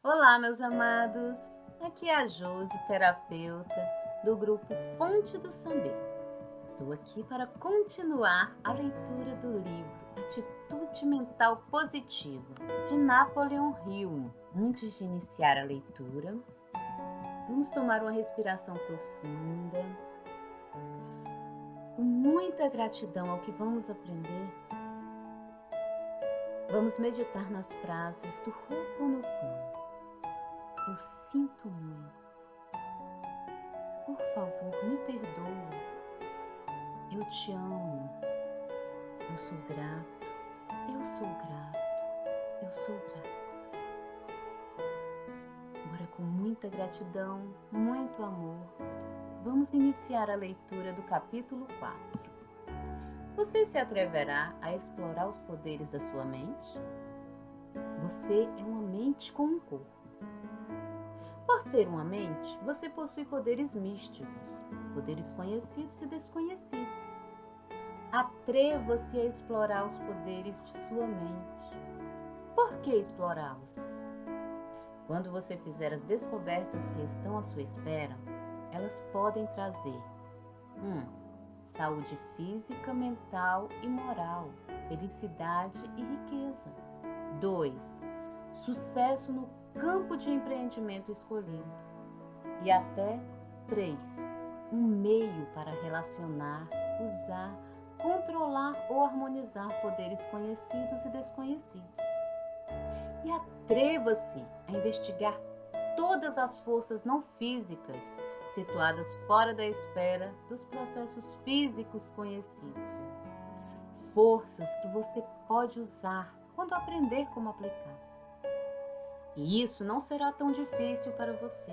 Olá, meus amados! Aqui é a Josi, terapeuta do grupo Fonte do Saber. Estou aqui para continuar a leitura do livro Atitude Mental Positiva, de Napoleon Hill. Antes de iniciar a leitura, vamos tomar uma respiração profunda. Com muita gratidão ao que vamos aprender, vamos meditar nas frases do Ho'oponopono. Eu sinto muito. Por favor, me perdoa. Eu te amo. Eu sou grato. Eu sou grato. Eu sou grato. Agora, com muita gratidão, muito amor, vamos iniciar a leitura do capítulo 4. Você se atreverá a explorar os poderes da sua mente? Você é uma mente com um corpo. Por ser uma mente, você possui poderes místicos, poderes conhecidos e desconhecidos. Atreva-se a explorar os poderes de sua mente. Por que explorá-los? Quando você fizer as descobertas que estão à sua espera, elas podem trazer 1. Saúde física, mental e moral, felicidade e riqueza. 2. Sucesso no campo de empreendimento escolhido. E até 3. Um meio para relacionar, usar, controlar ou harmonizar poderes conhecidos e desconhecidos. E atreva-se a investigar todas as forças não físicas situadas fora da esfera dos processos físicos conhecidos. Forças que você pode usar quando aprender como aplicar. E isso não será tão difícil para você.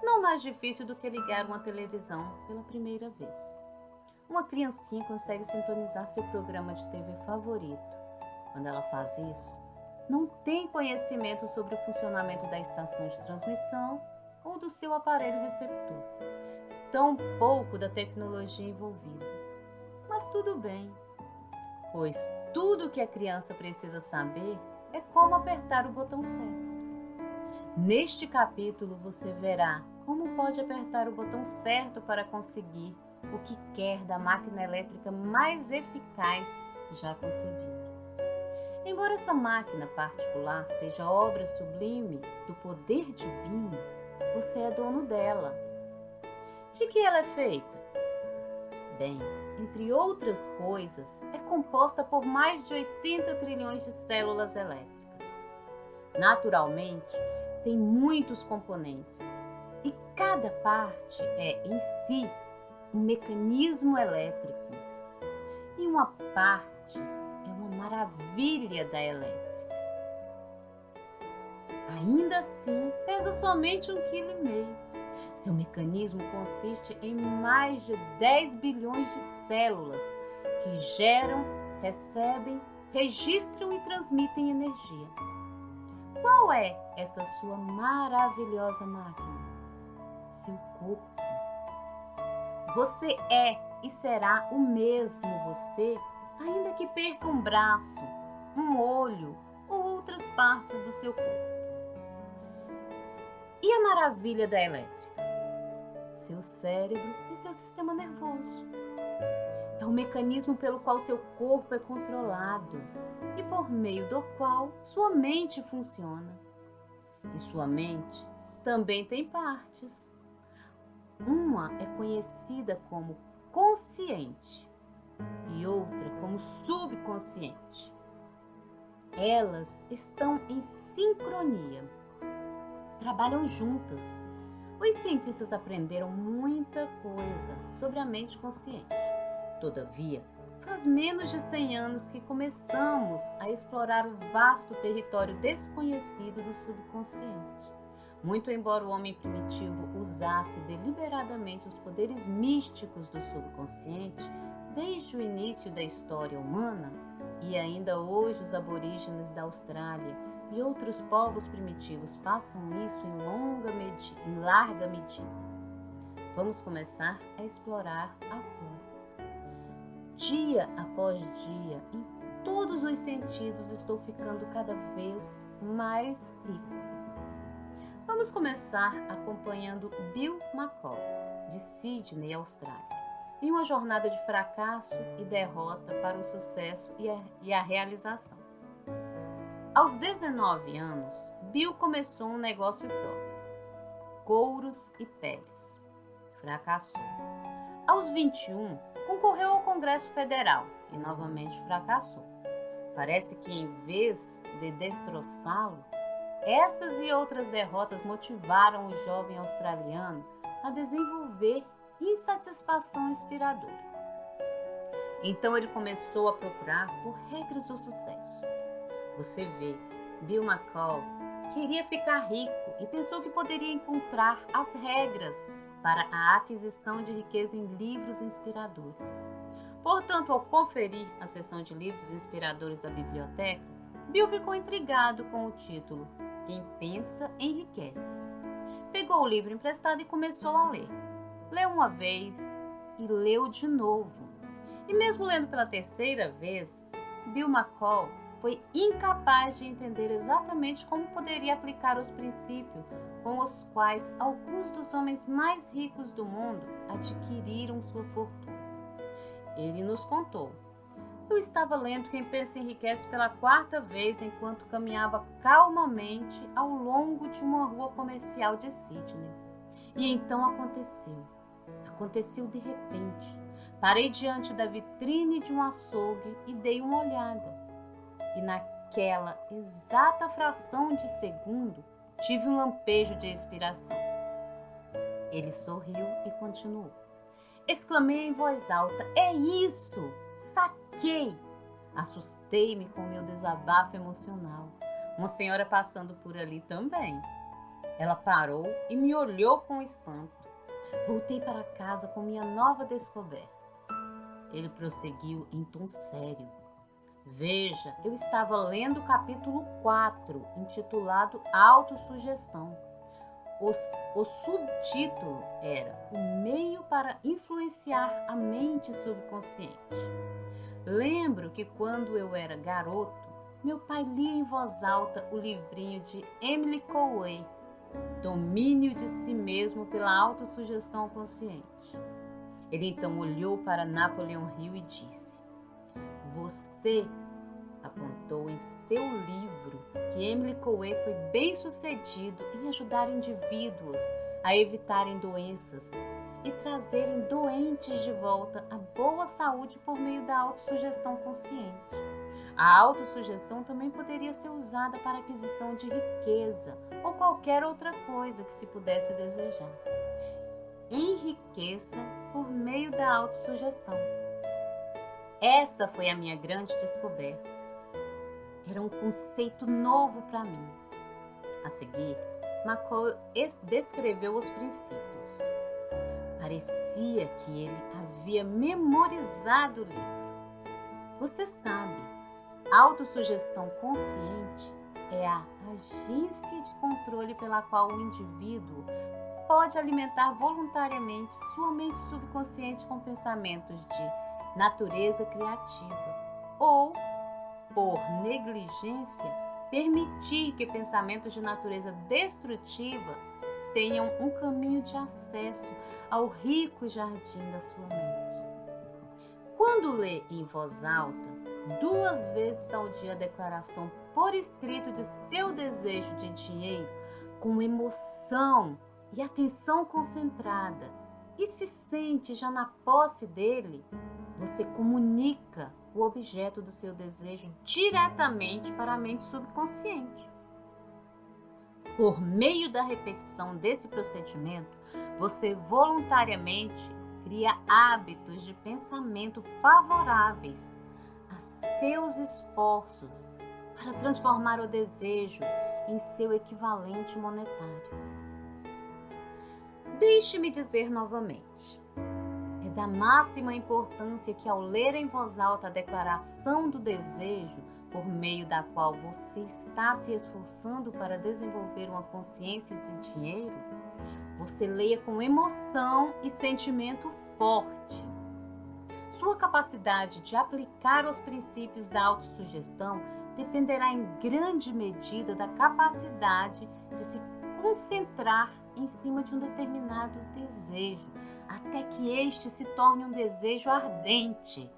Não mais difícil do que ligar uma televisão pela primeira vez. Uma criancinha consegue sintonizar seu programa de TV favorito. Quando ela faz isso, não tem conhecimento sobre o funcionamento da estação de transmissão ou do seu aparelho receptor. Tampouco da tecnologia envolvida. Mas tudo bem, pois tudo o que a criança precisa saber é como apertar o botão certo. Neste capítulo você verá como pode apertar o botão certo para conseguir o que quer da máquina elétrica mais eficaz já concebida. Embora essa máquina particular seja obra sublime do poder divino, você é dono dela. De que ela é feita? Bem, entre outras coisas, é composta por mais de 80 trilhões de células elétricas. Naturalmente, tem muitos componentes e cada parte é, em si, um mecanismo elétrico. E uma parte é uma maravilha da elétrica. Ainda assim, pesa somente 1,5 kg. Seu mecanismo consiste em mais de 10 bilhões de células que geram, recebem, registram e transmitem energia. Qual é essa sua maravilhosa máquina? Seu corpo. Você é e será o mesmo você, ainda que perca um braço, um olho ou outras partes do seu corpo. E a maravilha da elétrica? Seu cérebro e seu sistema nervoso. É o mecanismo pelo qual seu corpo é controlado e por meio do qual sua mente funciona. E sua mente também tem partes. Uma é conhecida como consciente e outra como subconsciente. Elas estão em sincronia, trabalham juntas. Os cientistas aprenderam muita coisa sobre a mente consciente. Todavia, faz menos de 100 anos que começamos a explorar o vasto território desconhecido do subconsciente. Muito embora o homem primitivo usasse deliberadamente os poderes místicos do subconsciente desde o início da história humana, e ainda hoje os aborígenes da Austrália e outros povos primitivos façam isso em larga medida. Vamos começar a explorar agora. Dia após dia, em todos os sentidos, estou ficando cada vez mais rico. Vamos começar acompanhando Bill McCall, de Sydney, Austrália, em uma jornada de fracasso e derrota para o sucesso e a realização. Aos 19 anos, Bill começou um negócio próprio, couros e peles. Fracassou. Aos 21, concorreu ao Congresso Federal e novamente fracassou. Parece que em vez de destroçá-lo, essas e outras derrotas motivaram o jovem australiano a desenvolver insatisfação inspiradora. Então ele começou a procurar por regras do sucesso. Você vê, Bill McCall queria ficar rico e pensou que poderia encontrar as regras para a aquisição de riqueza em livros inspiradores. Portanto, ao conferir a seção de livros inspiradores da biblioteca, Bill ficou intrigado com o título Quem Pensa Enriquece. Pegou o livro emprestado e começou a ler. Leu uma vez e leu de novo. E mesmo lendo pela terceira vez, Bill McCall foi incapaz de entender exatamente como poderia aplicar os princípios com os quais alguns dos homens mais ricos do mundo adquiriram sua fortuna. Ele nos contou: eu estava lendo Quem Pensa Enriquece pela 4ª vez enquanto caminhava calmamente ao longo de uma rua comercial de Sydney. E então aconteceu. Aconteceu de repente. Parei diante da vitrine de um açougue e dei uma olhada. E naquela exata fração de segundo, tive um lampejo de inspiração. Ele sorriu e continuou. Exclamei em voz alta: é isso! Saquei! Assustei-me com meu desabafo emocional. Uma senhora passando por ali também. Ela parou e me olhou com espanto. Voltei para casa com minha nova descoberta. Ele prosseguiu em tom sério. Veja, eu estava lendo o capítulo 4, intitulado Autossugestão. O subtítulo era O Meio para Influenciar a Mente Subconsciente. Lembro que quando eu era garoto, meu pai lia em voz alta o livrinho de Emily Coué, Domínio de Si Mesmo pela Autossugestão Consciente. Ele então olhou para Napoleon Hill e disse: você apontou em seu livro que Emily Coué foi bem-sucedido em ajudar indivíduos a evitarem doenças e trazerem doentes de volta à boa saúde por meio da autossugestão consciente. A autossugestão também poderia ser usada para aquisição de riqueza ou qualquer outra coisa que se pudesse desejar. Enriqueça por meio da autossugestão. Essa foi a minha grande descoberta. Era um conceito novo para mim. A seguir, McCall descreveu os princípios. Parecia que ele havia memorizado o livro. Você sabe, a autossugestão consciente é a agência de controle pela qual o indivíduo pode alimentar voluntariamente sua mente subconsciente com pensamentos de natureza criativa ou, por negligência, permitir que pensamentos de natureza destrutiva tenham um caminho de acesso ao rico jardim da sua mente. Quando lê em voz alta, 2 vezes ao dia a declaração por escrito de seu desejo de dinheiro, com emoção e atenção concentrada, e se sente já na posse dele, você comunica o objeto do seu desejo diretamente para a mente subconsciente. Por meio da repetição desse procedimento, você voluntariamente cria hábitos de pensamento favoráveis a seus esforços para transformar o desejo em seu equivalente monetário. Deixe-me dizer novamente. É da máxima importância que, ao ler em voz alta a declaração do desejo, por meio da qual você está se esforçando para desenvolver uma consciência de dinheiro, você leia com emoção e sentimento forte. Sua capacidade de aplicar os princípios da autossugestão dependerá em grande medida da capacidade de se concentrar em cima de um determinado desejo, até que este se torne um desejo ardente.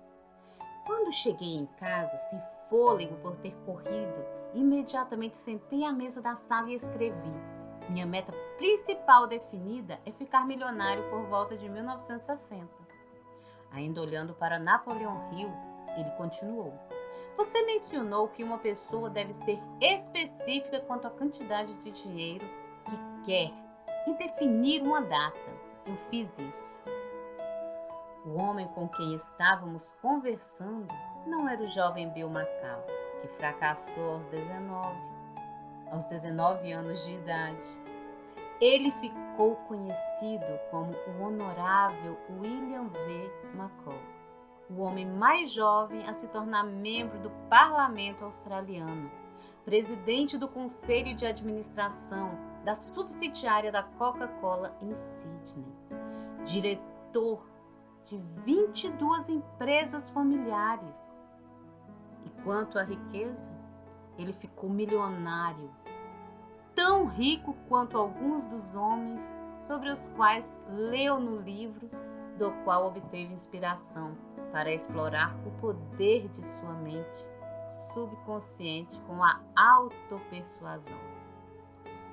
Quando cheguei em casa, sem fôlego por ter corrido, imediatamente sentei à mesa da sala e escrevi. Minha meta principal definida é ficar milionário por volta de 1960. Ainda olhando para Napoleão Hill, ele continuou. Você mencionou que uma pessoa deve ser específica quanto à quantidade de dinheiro que quer e definir uma data. Eu fiz isso. O homem com quem estávamos conversando não era o jovem Bill McCall, que fracassou aos 19 anos de idade. Ele ficou conhecido como o Honorável William V. McCall, o homem mais jovem a se tornar membro do Parlamento Australiano, presidente do Conselho de Administração da subsidiária da Coca-Cola em Sydney, diretor de 22 empresas familiares. E quanto à riqueza, ele ficou milionário, tão rico quanto alguns dos homens sobre os quais leu no livro, do qual obteve inspiração para explorar o poder de sua mente subconsciente com a autopersuasão.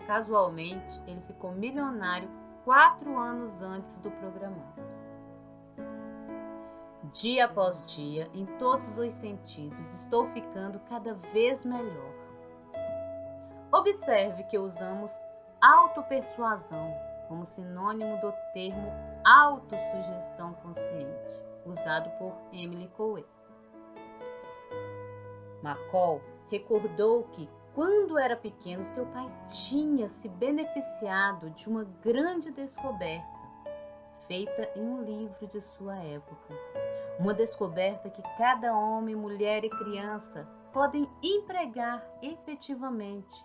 Casualmente, ele ficou milionário 4 anos antes do programado. Dia após dia, em todos os sentidos, estou ficando cada vez melhor. Observe que usamos autopersuasão como sinônimo do termo autossugestão consciente, usado por Emily Coué. McCall recordou que, quando era pequeno, seu pai tinha se beneficiado de uma grande descoberta, feita em um livro de sua época. Uma descoberta que cada homem, mulher e criança podem empregar efetivamente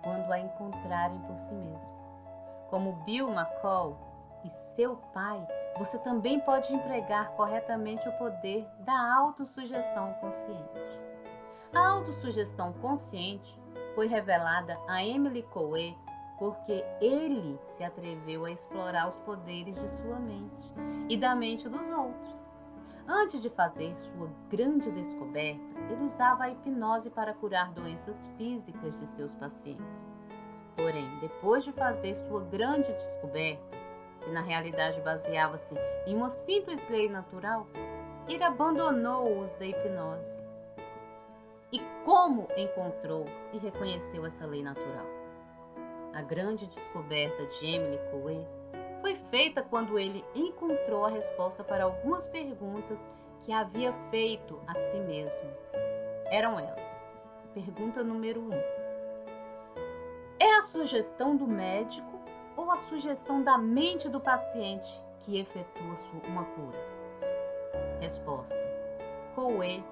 quando a encontrarem por si mesmo. Como Bill McCall e seu pai, você também pode empregar corretamente o poder da autossugestão consciente. A autossugestão consciente foi revelada a Emily Coué porque ele se atreveu a explorar os poderes de sua mente e da mente dos outros. Antes de fazer sua grande descoberta, ele usava a hipnose para curar doenças físicas de seus pacientes. Porém, depois de fazer sua grande descoberta, que na realidade baseava-se em uma simples lei natural, ele abandonou o uso da hipnose. E como encontrou e reconheceu essa lei natural? A grande descoberta de Emily Coué foi feita quando ele encontrou a resposta para algumas perguntas que havia feito a si mesmo. Eram elas. Pergunta número 1. É a sugestão do médico ou a sugestão da mente do paciente que efetua uma cura? Resposta. Coué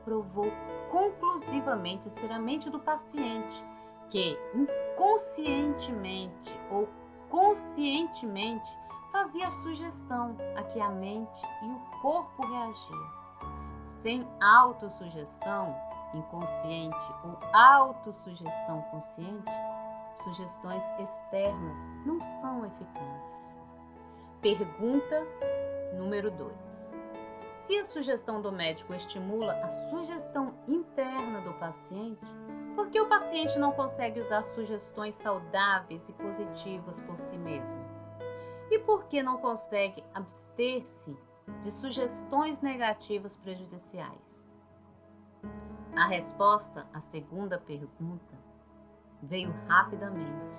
provou conclusivamente ser a mente do paciente que inconscientemente ou conscientemente fazia a sugestão a que a mente e o corpo reagiam. Sem autossugestão inconsciente ou autossugestão consciente, sugestões externas não são eficazes. Pergunta número 2. Se a sugestão do médico estimula a sugestão interna do paciente, por que o paciente não consegue usar sugestões saudáveis e positivas por si mesmo? E por que não consegue abster-se de sugestões negativas prejudiciais? A resposta à segunda pergunta veio rapidamente.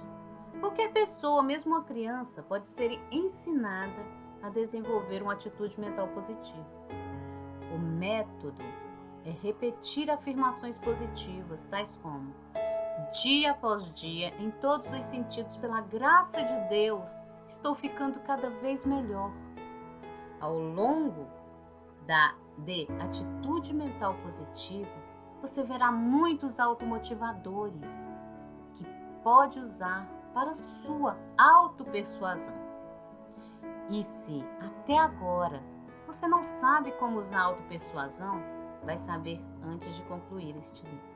Qualquer pessoa, mesmo uma criança, pode ser ensinada a desenvolver uma atitude mental positiva. O método é repetir afirmações positivas, tais como: dia após dia, em todos os sentidos, pela graça de Deus, estou ficando cada vez melhor. Ao longo de atitude mental positiva, você verá muitos automotivadores que pode usar para sua autopersuasão. E se até agora você não sabe como usar a autopersuasão, vai saber antes de concluir este livro.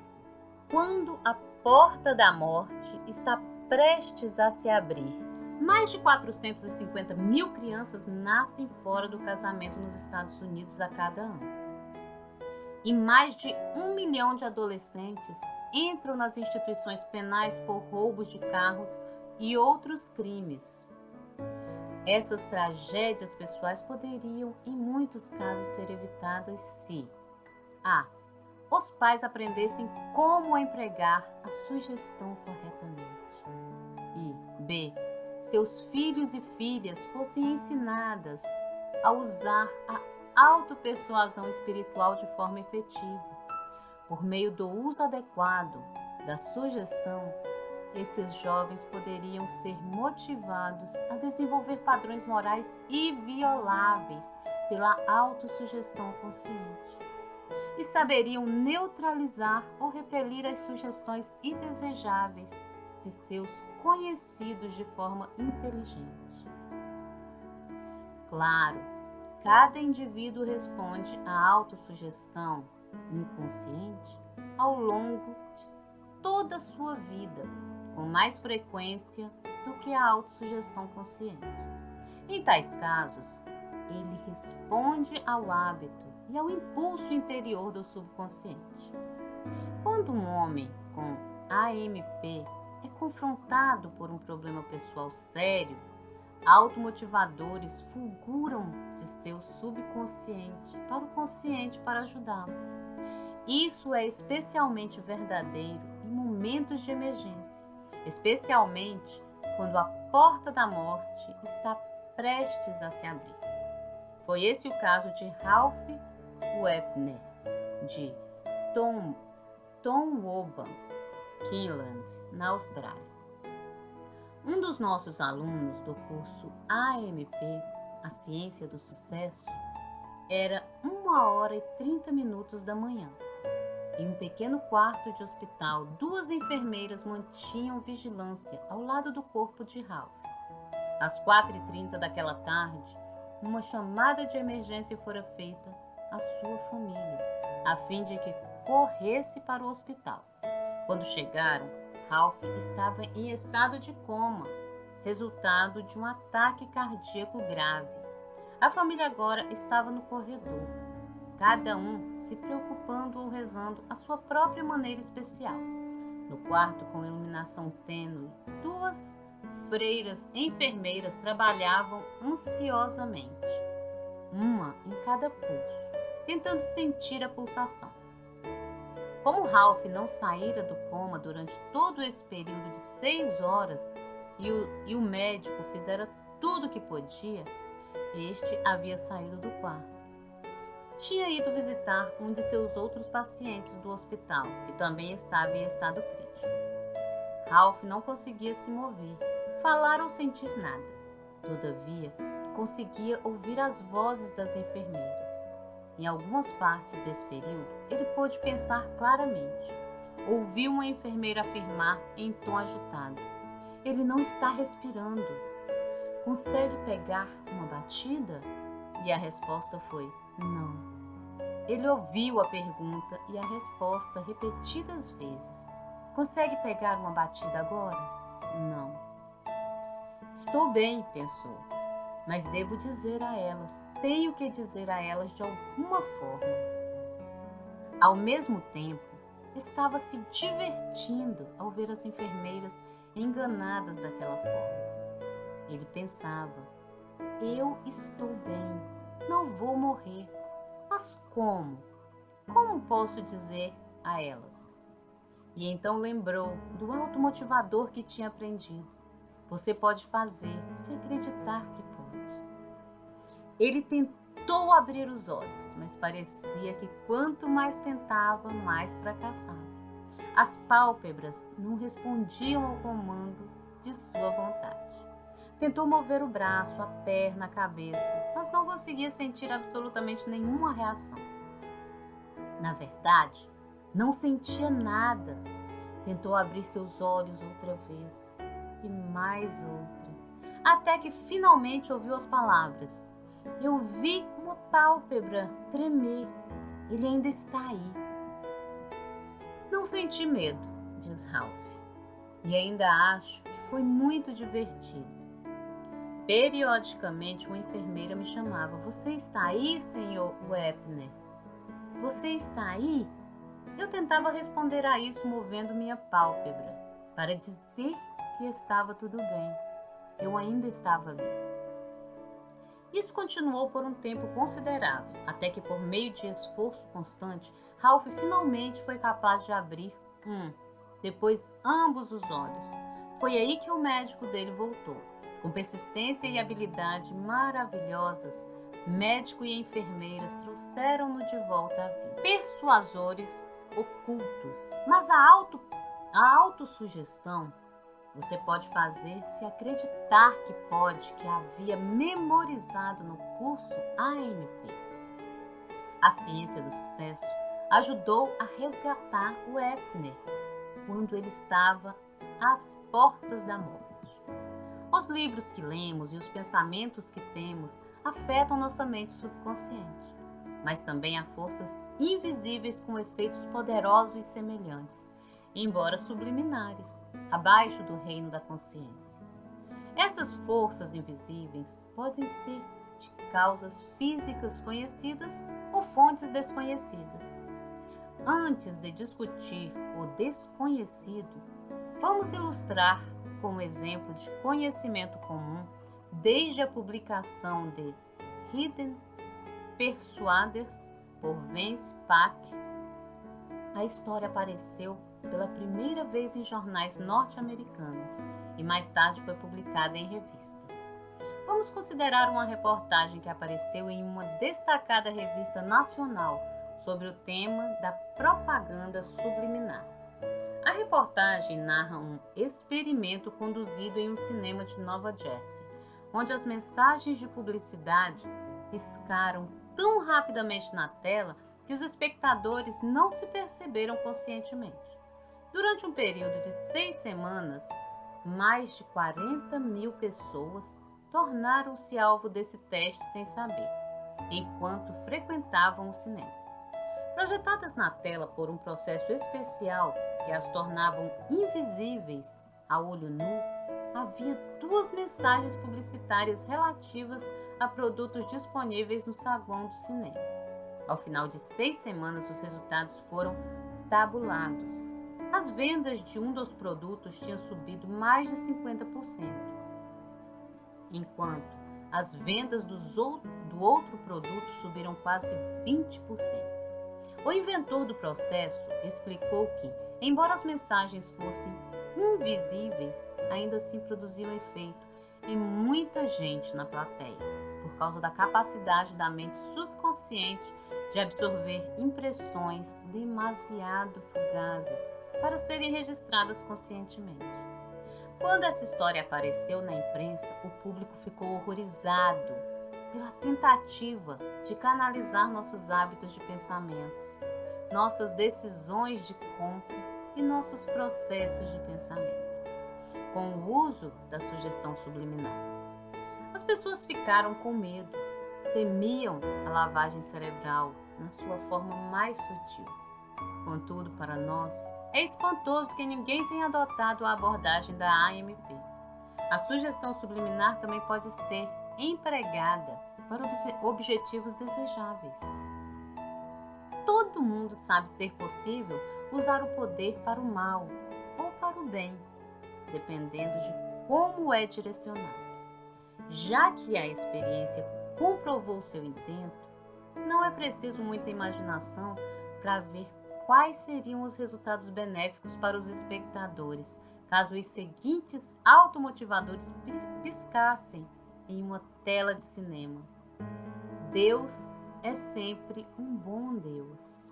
Quando a porta da morte está prestes a se abrir. Mais de 450 mil crianças nascem fora do casamento nos Estados Unidos a cada ano. E mais de 1 milhão de adolescentes entram nas instituições penais por roubos de carros e outros crimes. Essas tragédias pessoais poderiam, em muitos casos, ser evitadas se a. Os pais aprendessem como empregar a sugestão corretamente e b. Seus filhos e filhas fossem ensinadas a usar a autopersuasão espiritual de forma efetiva. Por meio do uso adequado da sugestão, esses jovens poderiam ser motivados a desenvolver padrões morais invioláveis pela autossugestão consciente e saberiam neutralizar ou repelir as sugestões indesejáveis de seus conhecidos de forma inteligente. Claro, cada indivíduo responde à autossugestão inconsciente ao longo de toda a sua vida, com mais frequência do que a autossugestão consciente. Em tais casos, ele responde ao hábito e ao impulso interior do subconsciente. Quando um homem com AMP é confrontado por um problema pessoal sério, automotivadores fulguram de seu subconsciente para o consciente para ajudá-lo. Isso é especialmente verdadeiro em momentos de emergência, especialmente quando a porta da morte está prestes a se abrir. Foi esse o caso de Ralph Webner, de Tonawaba, Queensland, na Austrália. Um dos nossos alunos do curso AMP, A Ciência do Sucesso, era 1h30 da manhã. Em um pequeno quarto de hospital, 2 enfermeiras mantinham vigilância ao lado do corpo de Ralph. Às 4h30 daquela tarde, uma chamada de emergência fora feita à sua família, a fim de que corresse para o hospital. Quando chegaram, Ralph estava em estado de coma, resultado de um ataque cardíaco grave. A família agora estava no corredor, cada um se preocupando ou rezando à sua própria maneira especial. No quarto com iluminação tênue, 2 freiras enfermeiras trabalhavam ansiosamente, uma em cada pulso, tentando sentir a pulsação. Como Ralph não saíra do coma durante todo esse período de 6 horas e o médico fizera tudo o que podia, este havia saído do quarto. Tinha ido visitar um de seus outros pacientes do hospital, que também estava em estado crítico. Ralph não conseguia se mover, falar ou sentir nada. Todavia, conseguia ouvir as vozes das enfermeiras. Em algumas partes desse período, ele pôde pensar claramente. Ouviu uma enfermeira afirmar em tom agitado: "Ele não está respirando. Consegue pegar uma batida?" E a resposta foi: "Não." Ele ouviu a pergunta e a resposta repetidas vezes: "Consegue pegar uma batida agora?" "Não." "Estou bem", pensou, "mas devo dizer a elas, tenho que dizer a elas de alguma forma." Ao mesmo tempo, estava se divertindo ao ver as enfermeiras enganadas daquela forma. Ele pensava: "Eu estou bem, não vou morrer. Mas como? Como posso dizer a elas?" E então lembrou do automotivador que tinha aprendido: "Você pode fazer se acreditar que pode." Ele tentou abrir os olhos, mas parecia que quanto mais tentava, mais fracassava. As pálpebras não respondiam ao comando de sua vontade. Tentou mover o braço, a perna, a cabeça, mas não conseguia sentir absolutamente nenhuma reação. Na verdade, não sentia nada. Tentou abrir seus olhos outra vez e mais outra, até que finalmente ouviu as palavras: "Eu vi uma pálpebra tremer. Ele ainda está aí." "Não senti medo", diz Ralph, "e ainda acho que foi muito divertido. Periodicamente, uma enfermeira me chamava: "Você está aí, Sr. Wepner? Você está aí?" Eu tentava responder a isso movendo minha pálpebra para dizer que estava tudo bem. Eu ainda estava ali. Isso continuou por um tempo considerável, até que, por meio de esforço constante, Ralph finalmente foi capaz de abrir depois ambos os olhos. Foi aí que o médico dele voltou. Com persistência e habilidade maravilhosas, médico e enfermeiras trouxeram-no de volta à vida. Persuasores ocultos. Mas a autossugestão você pode fazer se acreditar que pode, que havia memorizado no curso AMP. A ciência do sucesso ajudou a resgatar o Wepner quando ele estava às portas da morte. Os livros que lemos e os pensamentos que temos afetam nossa mente subconsciente, mas também há forças invisíveis com efeitos poderosos e semelhantes, embora subliminares, abaixo do reino da consciência. Essas forças invisíveis podem ser de causas físicas conhecidas ou fontes desconhecidas. Antes de discutir o desconhecido, vamos ilustrar com um exemplo de conhecimento comum desde a publicação de Hidden Persuaders por Vance Pack. A história apareceu pela primeira vez em jornais norte-americanos e mais tarde foi publicada em revistas. Vamos considerar uma reportagem que apareceu em uma destacada revista nacional sobre o tema da propaganda subliminar. A reportagem narra um experimento conduzido em um cinema de Nova Jersey, onde as mensagens de publicidade piscaram tão rapidamente na tela que os espectadores não se perceberam conscientemente. Durante um período de 6 semanas, mais de 40.000 pessoas tornaram-se alvo desse teste sem saber, enquanto frequentavam o cinema. Projetadas na tela por um processo especial que as tornavam invisíveis a olho nu, havia 2 mensagens publicitárias relativas a produtos disponíveis no saguão do cinema. Ao final de 6 semanas, os resultados foram tabulados. As vendas de um dos produtos tinham subido mais de 50%, enquanto as vendas do outro produto subiram quase 20%. O inventor do processo explicou que, embora as mensagens fossem invisíveis, ainda assim produziam efeito em muita gente na plateia, por causa da capacidade da mente subconsciente de absorver impressões demasiado fugazes para serem registradas conscientemente. Quando essa história apareceu na imprensa, o público ficou horrorizado pela tentativa de canalizar nossos hábitos de pensamentos, nossas decisões de compra e nossos processos de pensamento, com o uso da sugestão subliminar. As pessoas ficaram com medo, temiam a lavagem cerebral na sua forma mais sutil. Contudo, para nós, é espantoso que ninguém tenha adotado a abordagem da AMP. A sugestão subliminar também pode ser empregada para objetivos desejáveis. Todo mundo sabe ser possível usar o poder para o mal ou para o bem, dependendo de como é direcionado. Já que a experiência comprovou seu intento, não é preciso muita imaginação para ver quais seriam os resultados benéficos para os espectadores, caso os seguintes automotivadores piscassem em uma tela de cinema. Deus é sempre um bom Deus.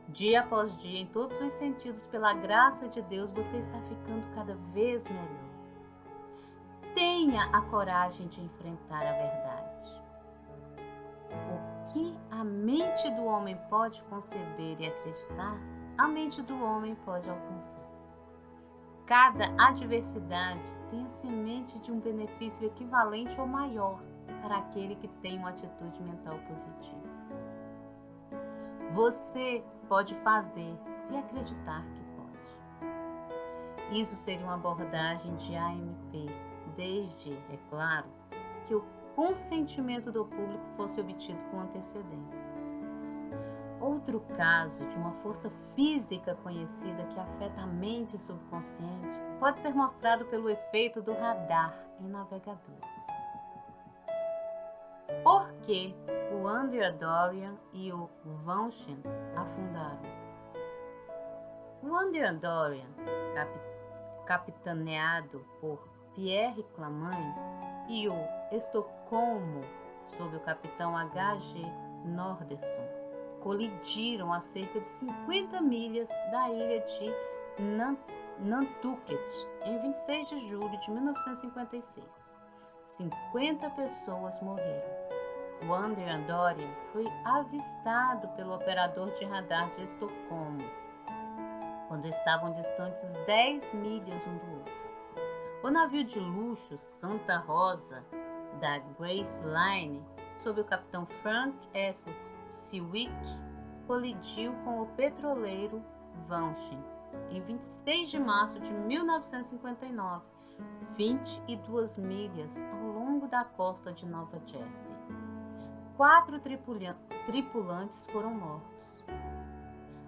Dia após dia, em todos os sentidos, pela graça de Deus, você está ficando cada vez melhor. Tenha a coragem de enfrentar a verdade. O que a mente do homem pode conceber e acreditar, a mente do homem pode alcançar. Cada adversidade tem a semente de um benefício equivalente ou maior para aquele que tem uma atitude mental positiva. Você pode fazer se acreditar que pode. Isso seria uma abordagem de AMP, desde, é claro, que o consentimento do público fosse obtido com antecedência. Outro caso de uma força física conhecida que afeta a mente subconsciente pode ser mostrado pelo efeito do radar em navegadores. Por que o Andrea Dorian e o Vauchin afundaram? O Andrea Dorian, capitaneado por Pierre Clamain, e o Estocolmo, sob o capitão H.G. Norderson, colidiram a cerca de 50 milhas da ilha de Nantucket em 26 de julho de 1956. 50 pessoas morreram. O Andrea Dorian foi avistado pelo operador de radar de Estocolmo, quando estavam distantes 10 milhas um do outro. O navio de luxo Santa Rosa, da Grace Line, sob o capitão Frank S. Seawick, colidiu com o petroleiro Vauchin em 26 de março de 1959, 22 milhas ao longo da costa de Nova Jersey. 4 tripulantes foram mortos.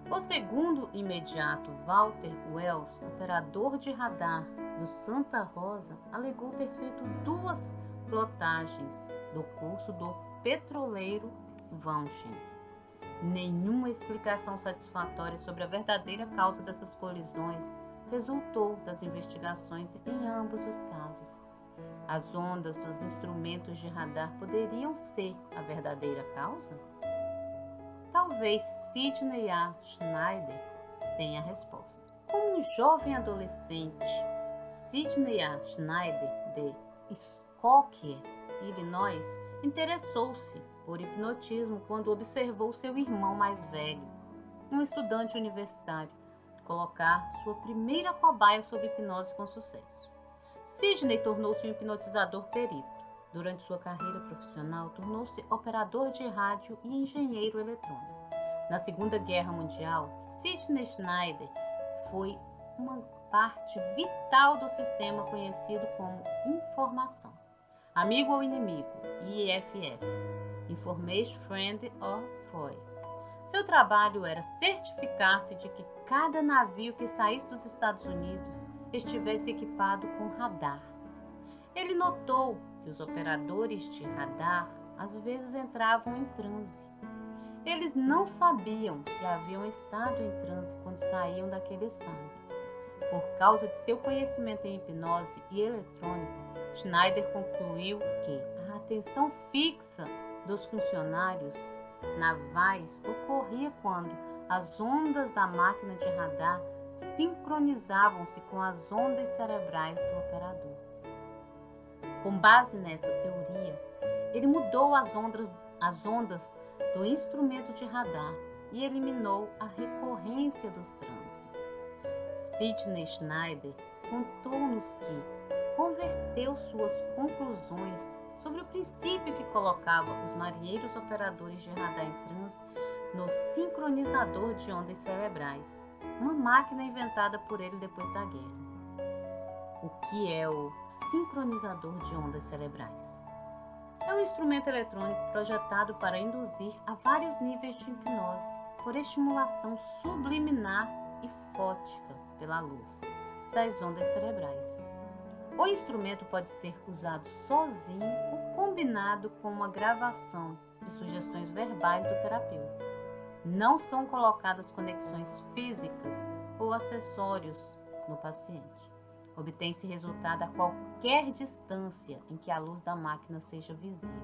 O segundo imediato, Walter Wells, operador de radar do Santa Rosa, alegou ter feito 2 plotagens do curso do petroleiro Vauchin. Nenhuma explicação satisfatória sobre a verdadeira causa dessas colisões resultou das investigações em ambos os casos. As ondas dos instrumentos de radar poderiam ser a verdadeira causa? Talvez Sidney A. Schneider tenha a resposta. Como um jovem adolescente, Sidney A. Schneider, de Skokie, Illinois, interessou-se por hipnotismo quando observou seu irmão mais velho, um estudante universitário, colocar sua primeira cobaia sob hipnose com sucesso. Sidney tornou-se um hipnotizador perito. Durante sua carreira profissional, tornou-se operador de rádio e engenheiro eletrônico. Na Segunda Guerra Mundial, Sidney Schneider foi uma parte vital do sistema conhecido como informação. Amigo ou inimigo, IFF, Information Friend or Foe. Seu trabalho era certificar-se de que cada navio que saísse dos Estados Unidos estivesse equipado com radar. Ele notou que os operadores de radar às vezes entravam em transe. Eles não sabiam que haviam estado em transe quando saíam daquele estado. Por causa de seu conhecimento em hipnose e eletrônica, Schneider concluiu que a atenção fixa dos funcionários navais ocorria quando as ondas da máquina de radar sincronizavam-se com as ondas cerebrais do operador. Com base nessa teoria, ele mudou as ondas do instrumento de radar e eliminou a recorrência dos transes. Sidney Schneider contou-nos que converteu suas conclusões sobre o princípio que colocava os marinheiros operadores de radar em transe no sincronizador de ondas cerebrais, uma máquina inventada por ele depois da guerra. O que é o sincronizador de ondas cerebrais? É um instrumento eletrônico projetado para induzir a vários níveis de hipnose por estimulação subliminar e fótica pela luz das ondas cerebrais. O instrumento pode ser usado sozinho ou combinado com uma gravação de sugestões verbais do terapeuta. Não são colocadas conexões físicas ou acessórios no paciente. Obtém-se resultado a qualquer distância em que a luz da máquina seja visível.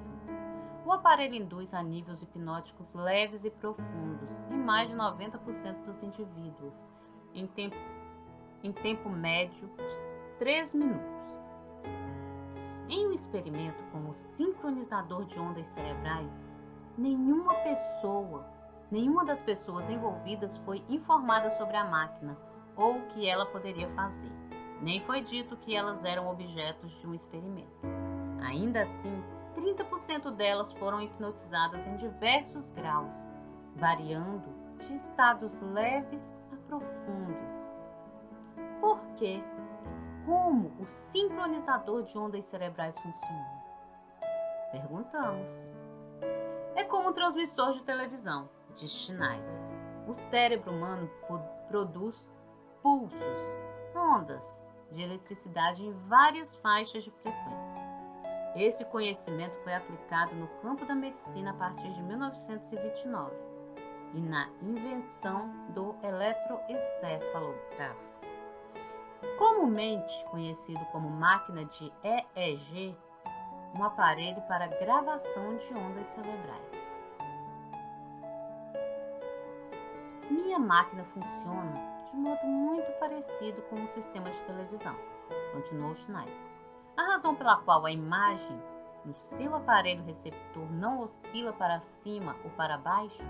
O aparelho induz a níveis hipnóticos leves e profundos em mais de 90% dos indivíduos, em tempo médio de 3 minutos. Em um experimento com o sincronizador de ondas cerebrais, nenhuma das pessoas envolvidas foi informada sobre a máquina ou o que ela poderia fazer. Nem foi dito que elas eram objetos de um experimento. Ainda assim, 30% delas foram hipnotizadas em diversos graus, variando de estados leves a profundos. Por quê? Como o sincronizador de ondas cerebrais funciona? Perguntamos. É como um transmissor de televisão, diz Schneider. O cérebro humano produz pulsos, ondas de eletricidade em várias faixas de frequência. Esse conhecimento foi aplicado no campo da medicina a partir de 1929 e na invenção do eletroencefalografo, comumente conhecido como máquina de EEG, um aparelho para gravação de ondas cerebrais. Minha máquina funciona de modo muito parecido com um sistema de televisão, continuou Schneider. A razão pela qual a imagem no seu aparelho receptor não oscila para cima ou para baixo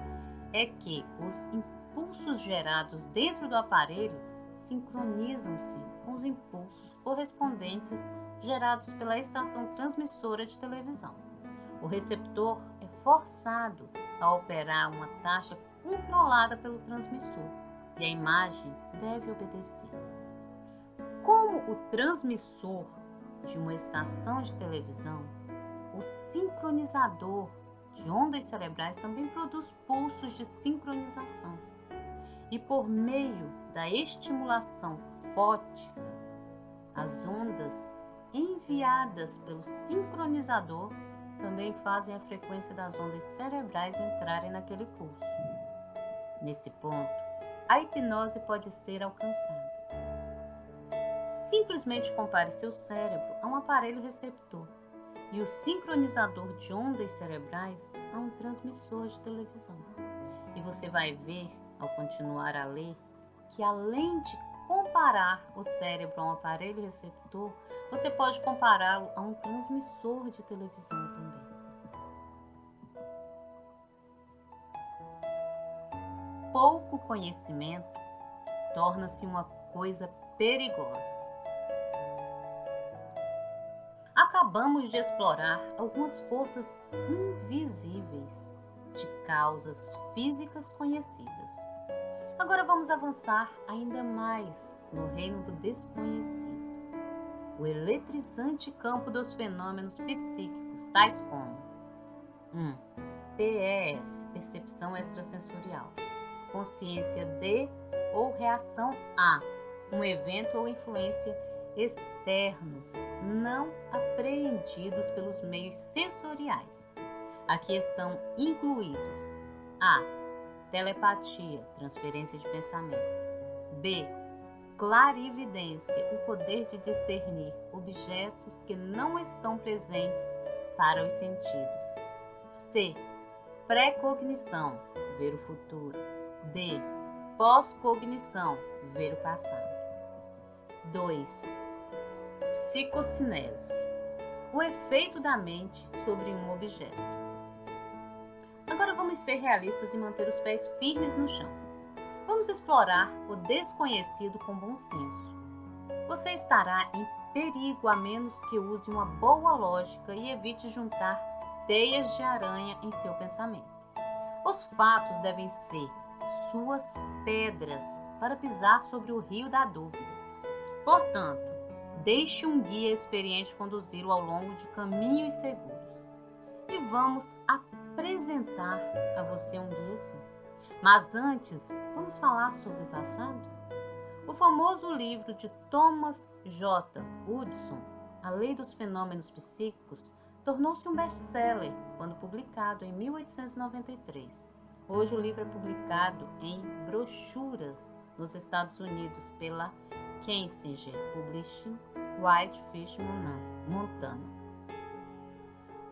é que os impulsos gerados dentro do aparelho sincronizam-se com os impulsos correspondentes gerados pela estação transmissora de televisão. O receptor é forçado a operar uma taxa controlada pelo transmissor e a imagem deve obedecer. Como o transmissor de uma estação de televisão, o sincronizador de ondas cerebrais também produz pulsos de sincronização. E por meio da estimulação fótica, as ondas enviadas pelo sincronizador também fazem a frequência das ondas cerebrais entrarem naquele pulso. Nesse ponto, a hipnose pode ser alcançada. Simplesmente compare seu cérebro a um aparelho receptor e o sincronizador de ondas cerebrais a um transmissor de televisão. E você vai ver, ao continuar a ler, que além de comparar o cérebro a um aparelho receptor, você pode compará-lo a um transmissor de televisão também. Pouco conhecimento torna-se uma coisa perigosa. Acabamos de explorar algumas forças invisíveis de causas físicas conhecidas. Agora vamos avançar ainda mais no reino do desconhecido. O eletrizante campo dos fenômenos psíquicos, tais como PES, percepção extrasensorial, consciência de ou reação a um evento ou influência externos não apreendidos pelos meios sensoriais. Aqui estão incluídos a. Telepatia, transferência de pensamento. B. Clarividência, o poder de discernir objetos que não estão presentes para os sentidos. C. Precognição, ver o futuro. D. Pós-cognição, ver o passado. 2. Psicocinese, o efeito da mente sobre um objeto. Agora vamos ser realistas e manter os pés firmes no chão. Vamos explorar o desconhecido com bom senso. Você estará em perigo a menos que use uma boa lógica e evite juntar teias de aranha em seu pensamento. Os fatos devem ser suas pedras para pisar sobre o rio da dúvida. Portanto, deixe um guia experiente conduzi-lo ao longo de caminhos seguros. E vamos apresentar a você um guia sim. Mas antes, vamos falar sobre o passado? O famoso livro de Thomas J. Hudson, A Lei dos Fenômenos Psíquicos, tornou-se um best-seller quando publicado em 1893. Hoje o livro é publicado em brochura nos Estados Unidos pela Kissinger Publishing, Whitefish, Montana.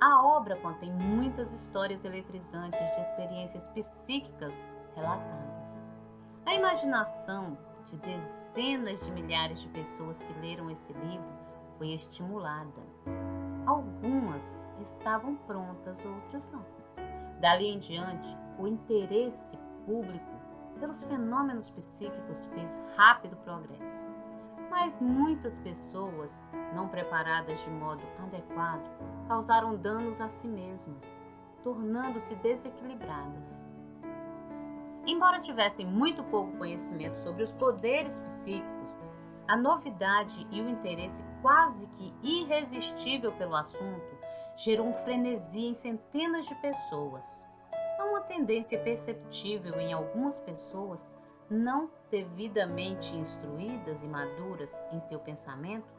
A obra contém muitas histórias eletrizantes de experiências psíquicas relatadas. A imaginação de dezenas de milhares de pessoas que leram esse livro foi estimulada. Algumas estavam prontas, outras não. Dali em diante, o interesse público pelos fenômenos psíquicos fez rápido progresso. Mas muitas pessoas, não preparadas de modo adequado, causaram danos a si mesmas, tornando-se desequilibradas. Embora tivessem muito pouco conhecimento sobre os poderes psíquicos, A novidade e o interesse quase que irresistível pelo assunto gerou um frenesi em centenas de pessoas. Há uma tendência perceptível em algumas pessoas não devidamente instruídas e maduras em seu pensamento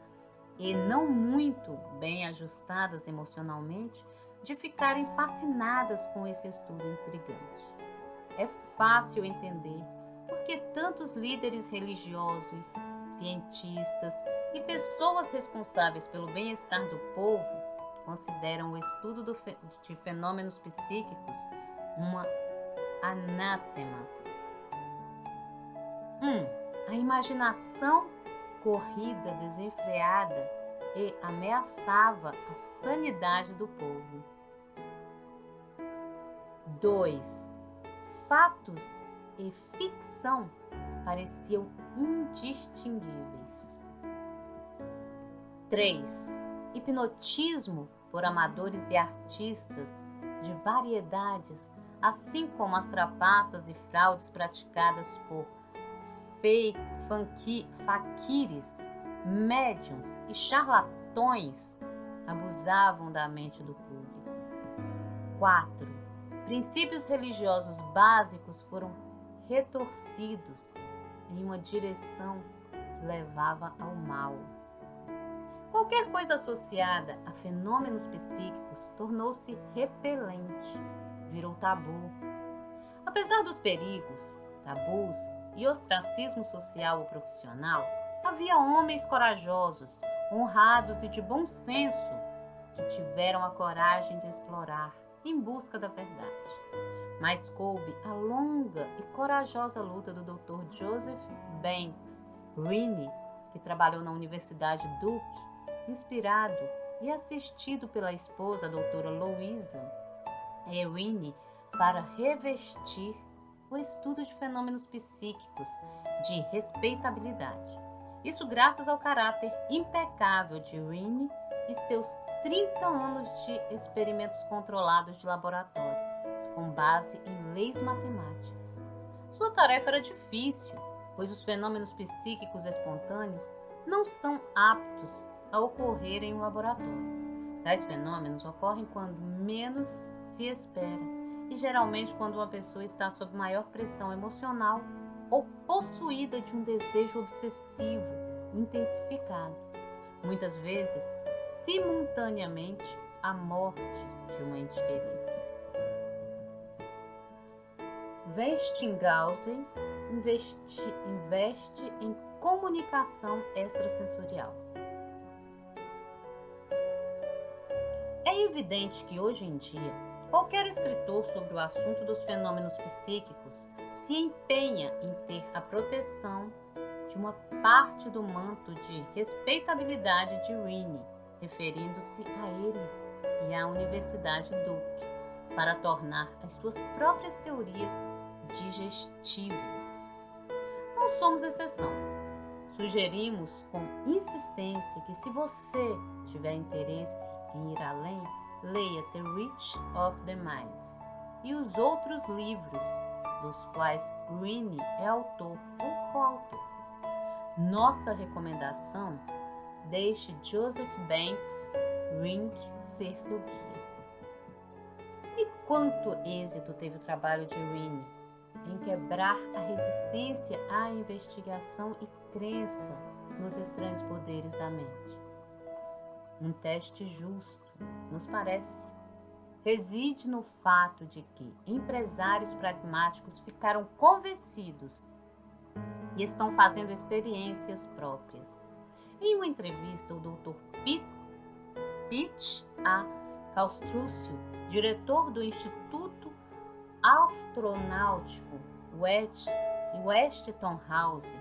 e não muito bem ajustadas emocionalmente de ficarem fascinadas com esse estudo intrigante. É fácil entender porque tantos líderes religiosos, cientistas e pessoas responsáveis pelo bem-estar do povo consideram o estudo de fenômenos psíquicos uma anátema. A imaginação corrida desenfreada e ameaçava a sanidade do povo. 2. Fatos e ficção pareciam indistinguíveis. 3. Hipnotismo por amadores e artistas de variedades, assim como as trapaças e fraudes praticadas por faquires, médiuns e charlatões abusavam da mente do público. 4. Princípios religiosos básicos foram retorcidos em uma direção que levava ao mal. Qualquer coisa associada a fenômenos psíquicos tornou-se repelente, virou tabu. Apesar dos perigos, tabus e ostracismo social ou profissional, havia homens corajosos, honrados e de bom senso que tiveram a coragem de explorar em busca da verdade. Mas coube a longa e corajosa luta do Dr. Joseph Banks Riney, que trabalhou na Universidade Duke, inspirado e assistido pela esposa, a doutora Louisa Riney, para revestir o estudo de fenômenos psíquicos de respeitabilidade. Isso graças ao caráter impecável de Riney e seus 30 anos de experimentos controlados de laboratório, com base em leis matemáticas. Sua tarefa era difícil, pois os fenômenos psíquicos espontâneos não são aptos a ocorrer em um laboratório. Tais fenômenos ocorrem quando menos se espera e geralmente quando uma pessoa está sob maior pressão emocional ou possuída de um desejo obsessivo intensificado, muitas vezes simultaneamente a morte de um ente querido. Westinghouse investe em comunicação extrasensorial. É evidente que hoje em dia, qualquer escritor sobre o assunto dos fenômenos psíquicos se empenha em ter a proteção de uma parte do manto de respeitabilidade de Riney, referindo-se a ele e à Universidade Duke, para tornar as suas próprias teorias digestíveis. Não somos exceção. Sugerimos com insistência que, se você tiver interesse em ir além, leia The Reach of the Mind e os outros livros dos quais Riney é autor ou coautor. Nossa recomendação: deixe Joseph Banks Riney ser seu guia. E quanto êxito teve o trabalho de Riney em quebrar a resistência à investigação e crença nos estranhos poderes da mente. Um teste justo, nos parece, reside no fato de que empresários pragmáticos ficaram convencidos e estão fazendo experiências próprias. Em uma entrevista, o Dr. Pete A. Castruccio, diretor do Instituto Astronáutico Westinghouse,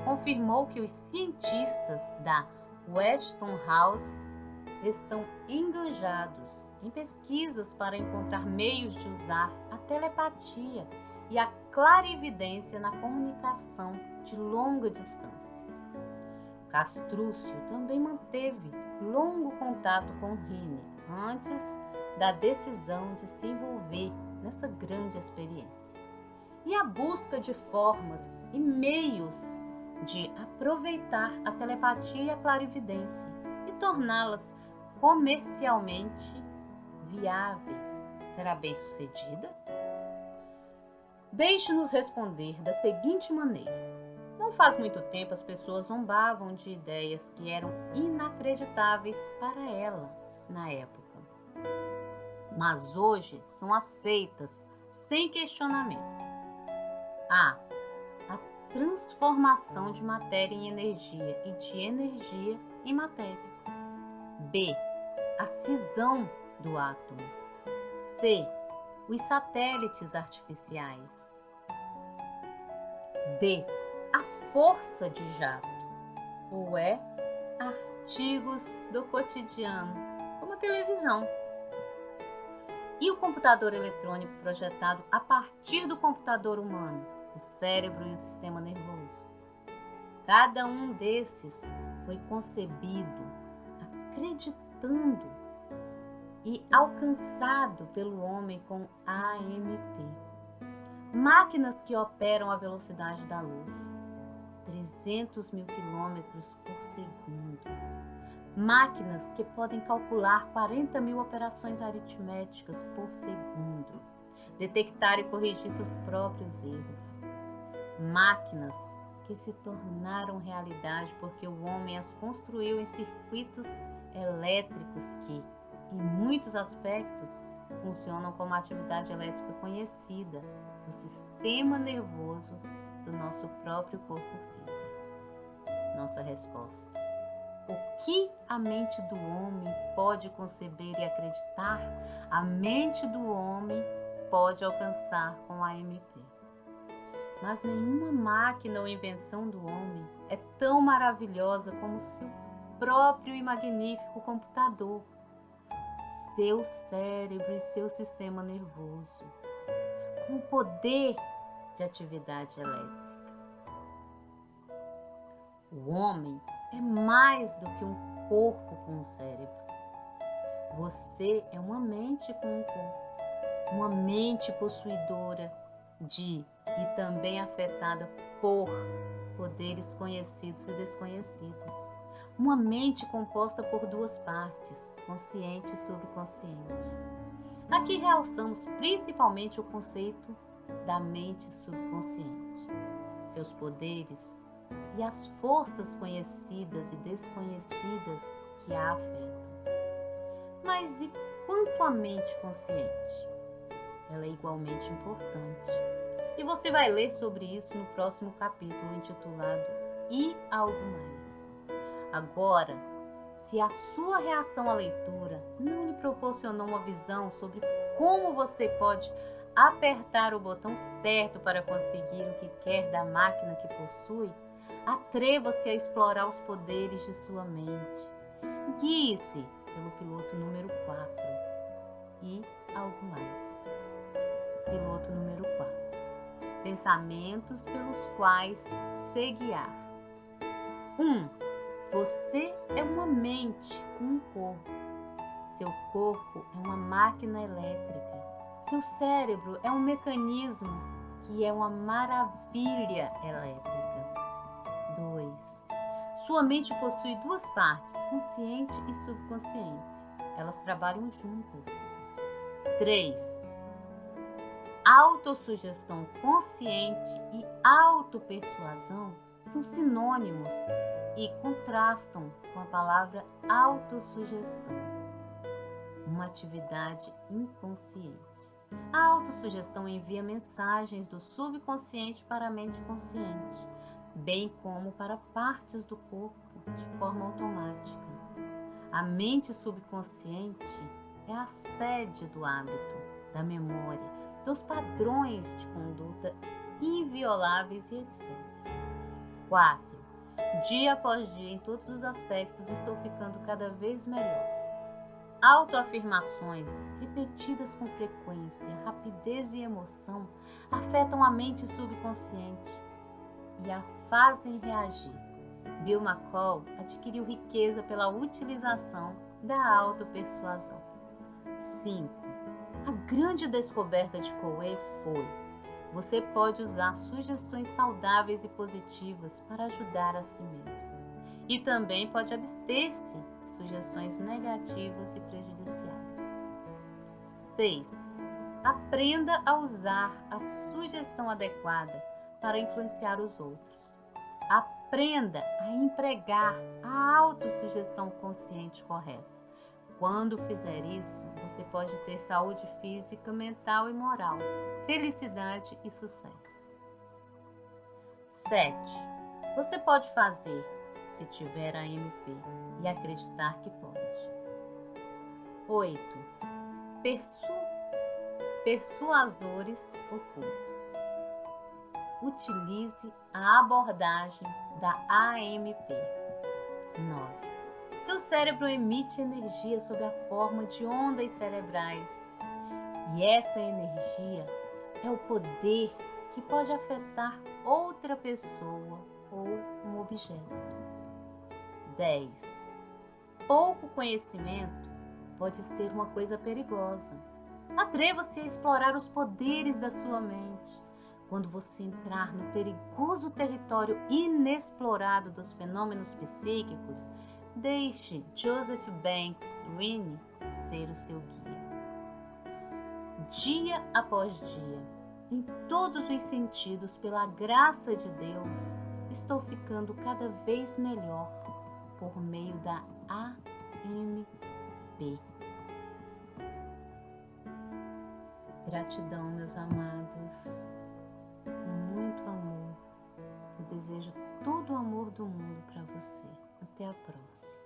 confirmou que os cientistas da Westinghouse estão engajados em pesquisas para encontrar meios de usar a telepatia e a clarividência na comunicação de longa distância. Castruccio também manteve longo contato com Riney antes da decisão de se envolver nessa grande experiência. E a busca de formas e meios de aproveitar a telepatia e a clarividência e torná-las comercialmente viáveis, será bem-sucedida? Deixe-nos responder da seguinte maneira. Não faz muito tempo as pessoas zombavam de ideias que eram inacreditáveis para ela na época. Mas hoje são aceitas sem questionamento. A transformação de matéria em energia e de energia em matéria. B. A cisão do átomo. C. Os satélites artificiais. D. A força de jato. Ou E. Artigos do cotidiano, como a televisão. E o computador eletrônico projetado a partir do computador humano, o cérebro e o sistema nervoso. Cada um desses foi concebido acreditando e alcançado pelo homem com AMP. Máquinas que operam à velocidade da luz, 300 mil quilômetros por segundo. Máquinas que podem calcular 40 mil operações aritméticas por segundo, detectar e corrigir seus próprios erros. Máquinas que se tornaram realidade porque o homem as construiu em circuitos elétricos que, em muitos aspectos, funcionam como a atividade elétrica conhecida do sistema nervoso do nosso próprio corpo físico. Nossa resposta. O que a mente do homem pode conceber e acreditar, a mente do homem pode alcançar com a AMP. Mas nenhuma máquina ou invenção do homem é tão maravilhosa como seu próprio e magnífico computador, seu cérebro e seu sistema nervoso, com o poder de atividade elétrica. O homem é mais do que um corpo com um cérebro. Você é uma mente com um corpo, uma mente possuidora de e também afetada por poderes conhecidos e desconhecidos. Uma mente composta por duas partes, consciente e subconsciente. Aqui realçamos principalmente o conceito da mente subconsciente, seus poderes e as forças conhecidas e desconhecidas que a afetam. Mas e quanto à mente consciente? Ela é igualmente importante. E você vai ler sobre isso no próximo capítulo intitulado E Algo Mais. Agora, se a sua reação à leitura não lhe proporcionou uma visão sobre como você pode apertar o botão certo para conseguir o que quer da máquina que possui, atreva-se a explorar os poderes de sua mente. Guie-se pelo piloto número 4 e algo mais. Piloto número 4. Pensamentos pelos quais se guiar. 1. Você é uma mente com um corpo. Seu corpo é uma máquina elétrica. Seu cérebro é um mecanismo que é uma maravilha elétrica. 2. Sua mente possui duas partes, consciente e subconsciente. Elas trabalham juntas. 3. Autossugestão consciente e autopersuasão são sinônimos e contrastam com a palavra autossugestão, uma atividade inconsciente. A autossugestão envia mensagens do subconsciente para a mente consciente, bem como para partes do corpo de forma automática. A mente subconsciente é a sede do hábito, da memória, dos padrões de conduta invioláveis e etc. 4. Dia após dia, em todos os aspectos, estou ficando cada vez melhor. Autoafirmações, repetidas com frequência, rapidez e emoção, afetam a mente subconsciente e a fazem reagir. Bill McCall adquiriu riqueza pela utilização da autopersuasão. 5. A grande descoberta de Coué foi: Você pode usar sugestões saudáveis e positivas para ajudar a si mesmo. E também pode abster-se de sugestões negativas e prejudiciais. 6. Aprenda a usar a sugestão adequada para influenciar os outros. Aprenda a empregar a autossugestão consciente correta. Quando fizer isso, você pode ter saúde física, mental e moral, felicidade e sucesso. 7. Você pode fazer se tiver a MP e acreditar que pode. 8. Persuasores ocultos. Utilize a abordagem da AMP. 9. Seu cérebro emite energia sob a forma de ondas cerebrais. E essa energia é o poder que pode afetar outra pessoa ou um objeto. 10. Pouco conhecimento pode ser uma coisa perigosa. Atreva-se a explorar os poderes da sua mente. Quando você entrar no perigoso território inexplorado dos fenômenos psíquicos, deixe Joseph Banks Rini ser o seu guia. Dia após dia, em todos os sentidos, pela graça de Deus, estou ficando cada vez melhor por meio da AMP. Gratidão, meus amados. Muito amor. Eu desejo todo o amor do mundo para você. Até a próxima.